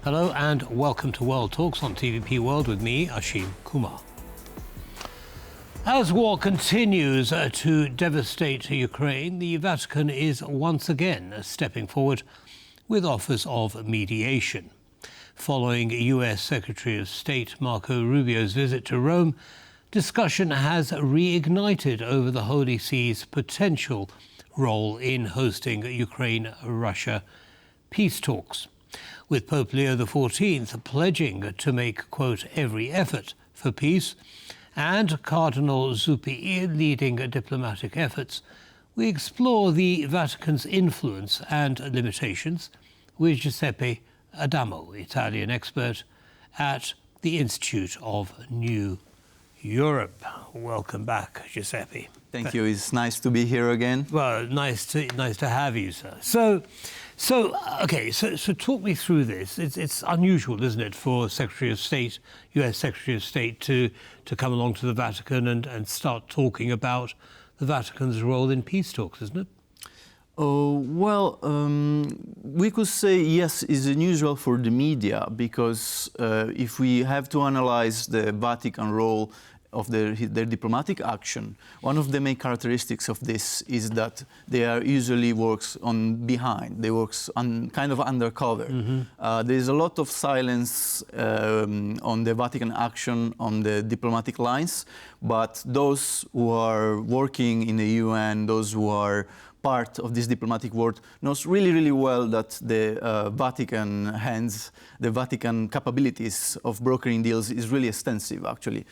Hello and welcome to World Talks on TVP World with me, Ashim Kumar. As war continues to devastate Ukraine, the Vatican is once again stepping forward with offers of mediation. Following US Secretary of State Marco Rubio's visit to Rome, discussion has reignited over the Holy See's potential role in hosting Ukraine-Russia peace talks, with Pope Leo XIV pledging to make, quote, every effort for peace, and Cardinal Zuppi leading diplomatic efforts. We explore the Vatican's influence and limitations with Giuseppe Adamo, Italian expert at the Institute of New Europe. Welcome back, Giuseppe. Thank you. It's nice to be here again. Well, nice to have you, sir. So talk me through this. It's unusual, isn't it, for Secretary of State, US Secretary of State, to come along to the Vatican and start talking about the Vatican's role in peace talks, isn't it? We could say yes, it's unusual for the media, because if we have to analyze the Vatican role of their diplomatic action, one of the main characteristics of this is that they are usually works on behind. They works on kind of undercover. Mm-hmm. There is a lot of silence on the Vatican action on the diplomatic lines, but those who are working in the UN, those who are part of this diplomatic world, knows really, really well that the Vatican capabilities of brokering deals is really extensive, actually.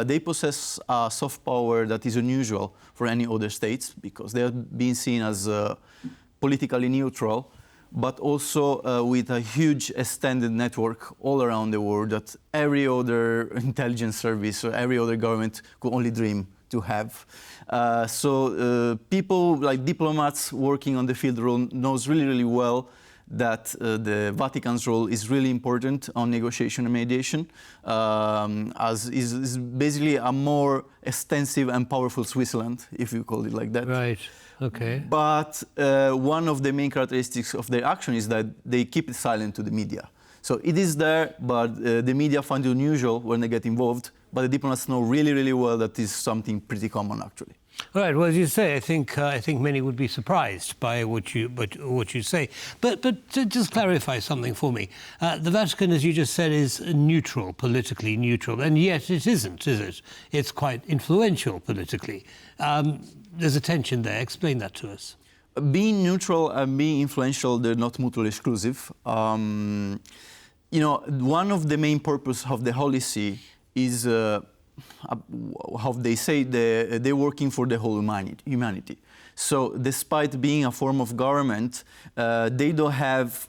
They possess a soft power that is unusual for any other states, because they have been seen as politically neutral, but also with a huge extended network all around the world that every other intelligence service or every other government could only dream to have. People like diplomats working on the field role knows really, really well that the Vatican's role is really important on negotiation and mediation, as is basically a more extensive and powerful Switzerland, if you call it like that. Right. Okay. But one of the main characteristics of their action is that they keep it silent to the media. So it is there, but the media find it unusual when they get involved. But the diplomats know really, really well that this is something pretty common, actually. All right. Well, as you say, I think many would be surprised by what you say. But to just clarify something for me, the Vatican, as you just said, is neutral, politically neutral, and yet it isn't, is it? It's quite influential politically. There's a tension there. Explain that to us. Being neutral and being influential, they're not mutually exclusive. One of the main purposes of the Holy See is how they say they're working for the whole humanity. So despite being a form of government, they don't have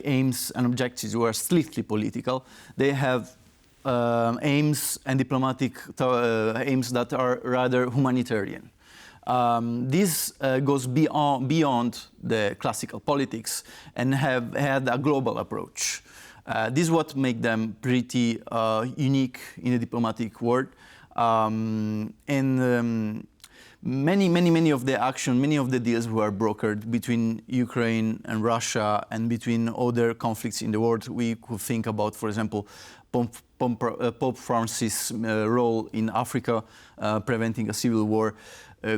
aims and objectives who are strictly political. They have aims and diplomatic aims that are rather humanitarian. This goes beyond the classical politics and have had a global approach. This is what makes them pretty unique in the diplomatic world. Many of the action, many of the deals were brokered between Ukraine and Russia and between other conflicts in the world. We could think about, for example, Pope Francis' role in Africa, preventing a civil war.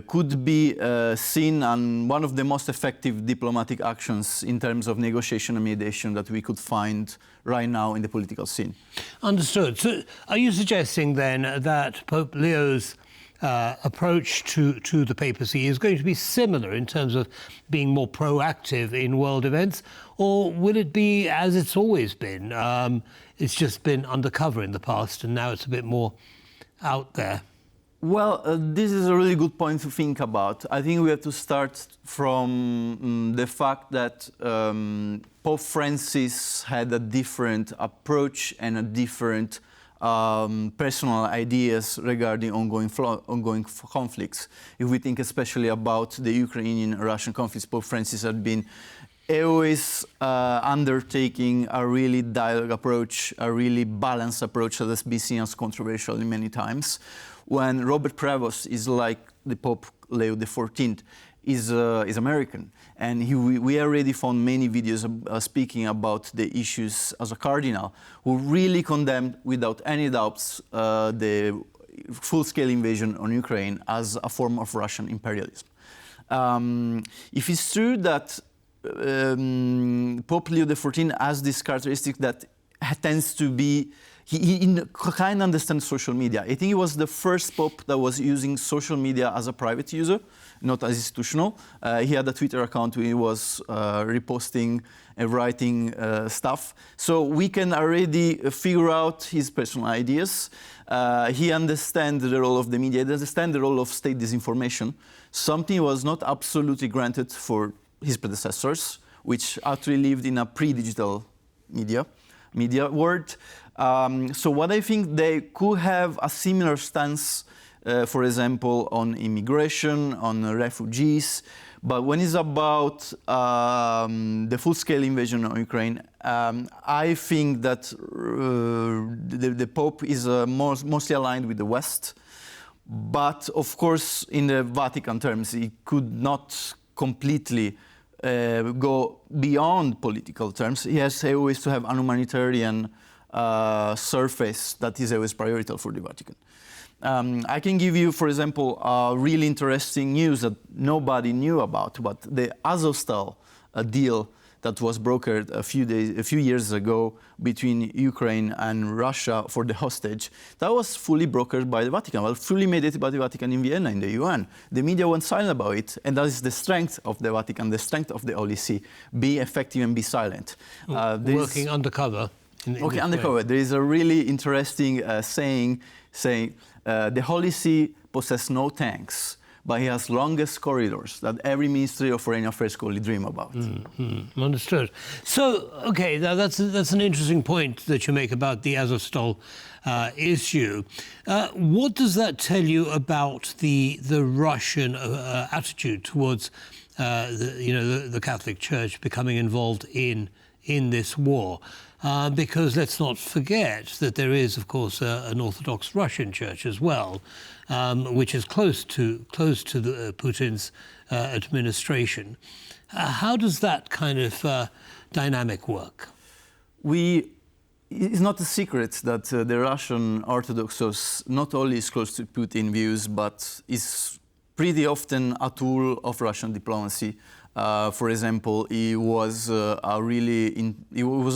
Could be seen on one of the most effective diplomatic actions in terms of negotiation and mediation that we could find right now in the political scene. Understood. So are you suggesting then that Pope Leo's approach to the papacy is going to be similar in terms of being more proactive in world events, or will it be as it's always been? It's just been undercover in the past and now it's a bit more out there. Well, this is a really good point to think about. I think we have to start from the fact that Pope Francis had a different approach and a different personal ideas regarding ongoing conflicts. If we think especially about the Ukrainian-Russian conflicts, Pope Francis had been always undertaking a really dialogue approach, a really balanced approach that has been seen as controversial many times. When Robert Prevost is like the Pope Leo XIV, is American. And we already found many videos speaking about the issues as a cardinal, who really condemned, without any doubts, the full-scale invasion on Ukraine as a form of Russian imperialism. If it's true that Pope Leo XIV has this characteristic that tends to be, he kind of understands social media. I think he was the first pope that was using social media as a private user, not as institutional. He had a Twitter account where he was reposting and writing stuff. So we can already figure out his personal ideas. He understands the role of the media, he understands the role of state disinformation. Something was not absolutely granted for his predecessors, which actually lived in a pre-digital media world. So what I think they could have a similar stance, for example, on immigration, on refugees. But when it's about the full-scale invasion of Ukraine, I think that the Pope is mostly aligned with the West. But of course, in the Vatican terms, he could not completely go beyond political terms. He has always to have an humanitarian surface that is always priority for the Vatican. I can give you, for example, really interesting news that nobody knew about, but the Azovstal deal that was brokered a few years ago between Ukraine and Russia for the hostage, that was fully brokered by the Vatican, well, fully mediated by the Vatican in Vienna, in the UN. The media went silent about it, and that is the strength of the Vatican, the strength of the Holy See. Be effective and be silent. Working undercover. Okay, undercover. There is a really interesting saying the Holy See possesses no tanks, but he has longest corridors that every Ministry of Foreign Affairs could only dream about. Understood. So, okay, that's an interesting point that you make about the Azovstal issue. What does that tell you about the Russian attitude towards the Catholic Church becoming involved in this war? Because let's not forget that there is, of course, an Orthodox Russian Church as well, which is close to Putin's administration. How does that kind of dynamic work? It's not a secret that the Russian Orthodox not only is close to Putin views, but is pretty often a tool of Russian diplomacy. For example, he was a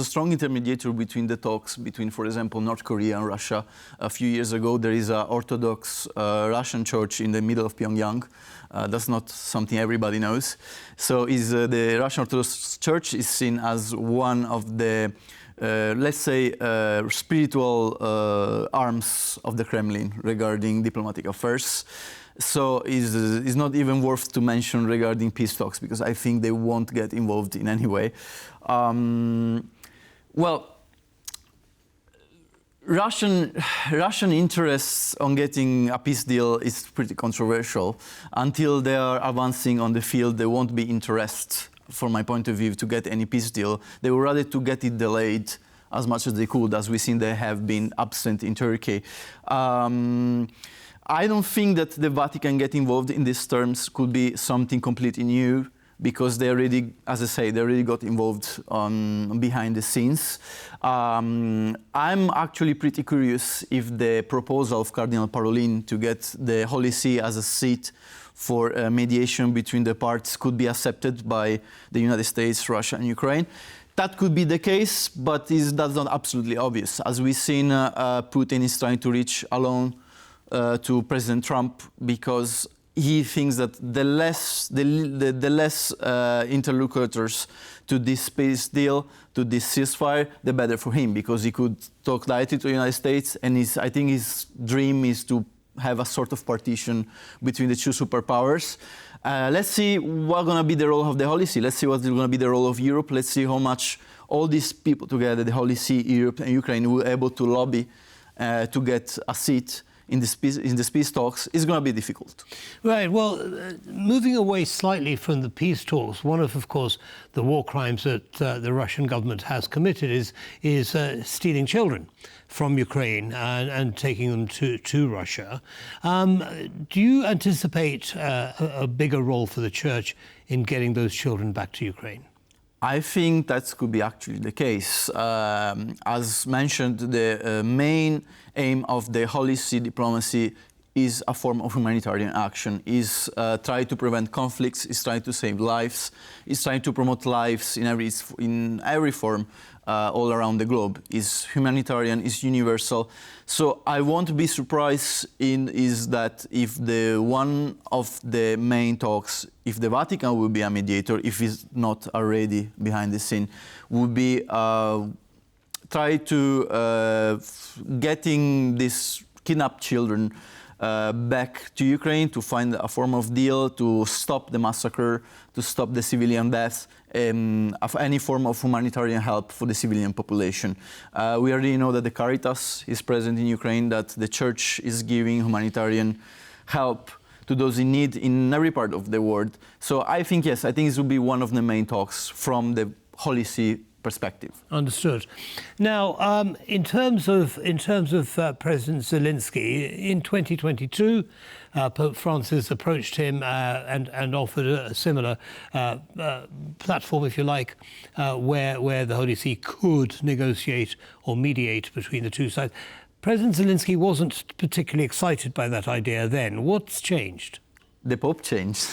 strong intermediator between the talks between, for example, North Korea and Russia. A few years ago, there is an Orthodox Russian church in the middle of Pyongyang. That's not something everybody knows. So the Russian Orthodox Church is seen as one of the, let's say, spiritual arms of the Kremlin regarding diplomatic affairs. So it's not even worth to mention regarding peace talks, because I think they won't get involved in any way. Russian interests on getting a peace deal is pretty controversial. Until they are advancing on the field, they won't be interested, from my point of view, to get any peace deal. They would rather to get it delayed as much as they could, as we've seen they have been absent in Turkey. I don't think that the Vatican get involved in these terms could be something completely new, because they already, as I say, they already got involved behind the scenes. I'm actually pretty curious if the proposal of Cardinal Parolin to get the Holy See as a seat for mediation between the parties could be accepted by the United States, Russia, and Ukraine. That could be the case, but that's not absolutely obvious. As we've seen, Putin is trying to reach alone to President Trump, because he thinks that the less interlocutors to this peace deal, to this ceasefire, the better for him, because he could talk directly to the United States, and I think his dream is to have a sort of partition between the two superpowers. Let's see what's going to be the role of the Holy See. Let's see what's going to be the role of Europe. Let's see how much all these people together, the Holy See, Europe, and Ukraine, will be able to lobby to get a seat in this peace talks is going to be difficult. Right. Well, moving away slightly from the peace talks, one of course, the war crimes that the Russian government has committed is stealing children from Ukraine and taking them to Russia. Do you anticipate a bigger role for the Church in getting those children back to Ukraine? I think that could be actually the case. As mentioned, the main aim of the Holy See diplomacy is a form of humanitarian action, is try to prevent conflicts, is trying to save lives, is trying to promote lives in every form all around the globe. Is humanitarian, is universal. So I won't be surprised is that if one of the main talks, if the Vatican will be a mediator, if it's not already behind the scene, would be try to getting these kidnapped children back to Ukraine, to find a form of deal, to stop the massacre, to stop the civilian deaths, of any form of humanitarian help for the civilian population. We already know that the Caritas is present in Ukraine, that the Church is giving humanitarian help to those in need in every part of the world. So I think, yes, I think this will be one of the main talks from the Holy See perspective. Understood. Now, in terms of President Zelensky, in 2022, Pope Francis approached him and offered a similar platform, if you like, where the Holy See could negotiate or mediate between the two sides. President Zelensky wasn't particularly excited by that idea then. What's changed? The Pope changed.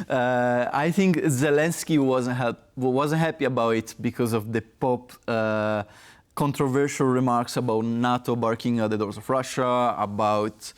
I think Zelensky wasn't happy about it because of the Pope controversial remarks about NATO barking at the doors of Russia, about,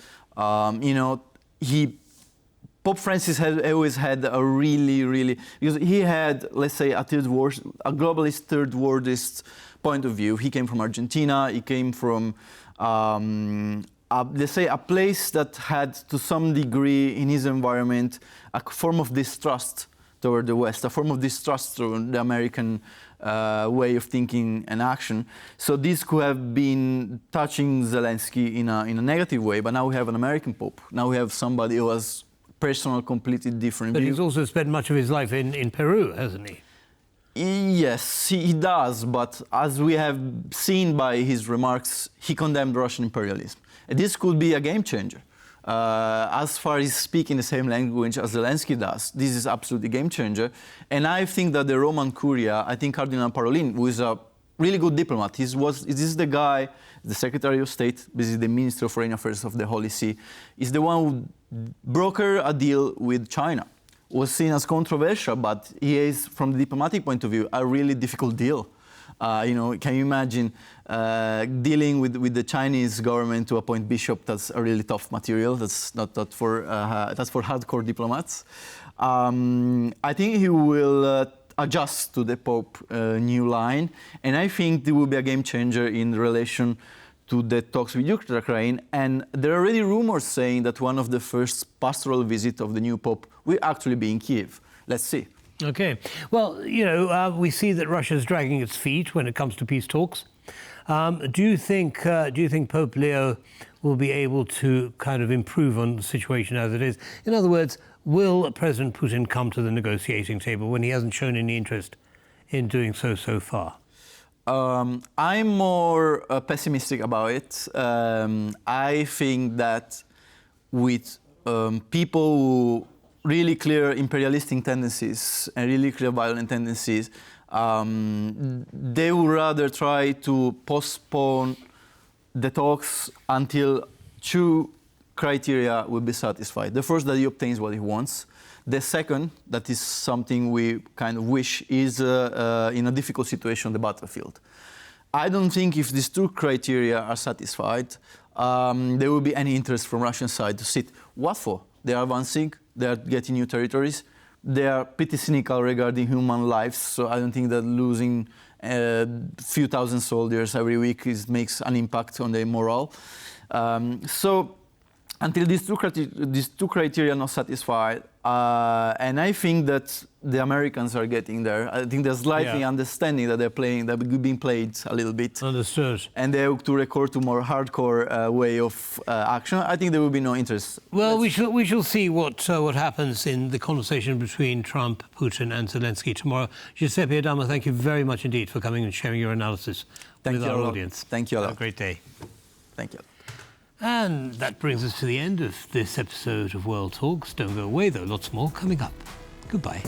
Pope Francis has always had a really, because he had, let's say, a globalist, third worldist point of view. He came from Argentina, he came from, let's say, a place that had, to some degree, in his environment, a form of distrust toward the West, a form of distrust toward the American way of thinking and action. So this could have been touching Zelensky in a negative way, but now we have an American Pope. Now we have somebody who has personal, completely different view. But he's also spent much of his life in Peru, hasn't he? Yes, he does, but as we have seen by his remarks, he condemned Russian imperialism. This could be a game changer. As far as speaking the same language as Zelensky does, this is absolutely a game changer. And I think that the Roman Curia, I think Cardinal Parolin, who is a really good diplomat, this is the guy, the Secretary of State, this is the Minister of Foreign Affairs of the Holy See, is the one who brokered a deal with China. Was seen as controversial, but he is, from the diplomatic point of view, a really difficult deal. Can you imagine dealing with the Chinese government to appoint bishop? That's a really tough material. That's that's for hardcore diplomats. I think he will adjust to the Pope new line, and I think it will be a game changer in relation to the talks with Ukraine. And there are already rumors saying that one of the first pastoral visits of the new Pope will actually be in Kiev. Let's see. Okay. Well, we see that Russia's dragging its feet when it comes to peace talks. Do you think Pope Leo will be able to kind of improve on the situation as it is? In other words, will President Putin come to the negotiating table when he hasn't shown any interest in doing so far? I'm more pessimistic about it. I think that with people who really clear imperialistic tendencies and really clear violent tendencies, they would rather try to postpone the talks until two criteria will be satisfied. The first, that he obtains what he wants. The second, that is something we kind of wish, is in a difficult situation on the battlefield. I don't think if these two criteria are satisfied, there will be any interest from Russian side to sit. What for? They are advancing, they are getting new territories, they are pretty cynical regarding human lives, so I don't think that losing a few thousand soldiers every week makes an impact on their morale. So until these two criteria are not satisfied, and I think that the Americans are getting there. I think they're slightly understanding that they're being played a little bit. Understood. And they have to resort to more hardcore way of action. I think there will be no interest. Well, we shall see what happens in the conversation between Trump, Putin, and Zelensky tomorrow. Giuseppe Adamo, thank you very much indeed for coming and sharing your analysis with our audience. Thank you a lot. Have a great day. Thank you. And that brings us to the end of this episode of World Talks. Don't go away, though. Lots more coming up. Goodbye.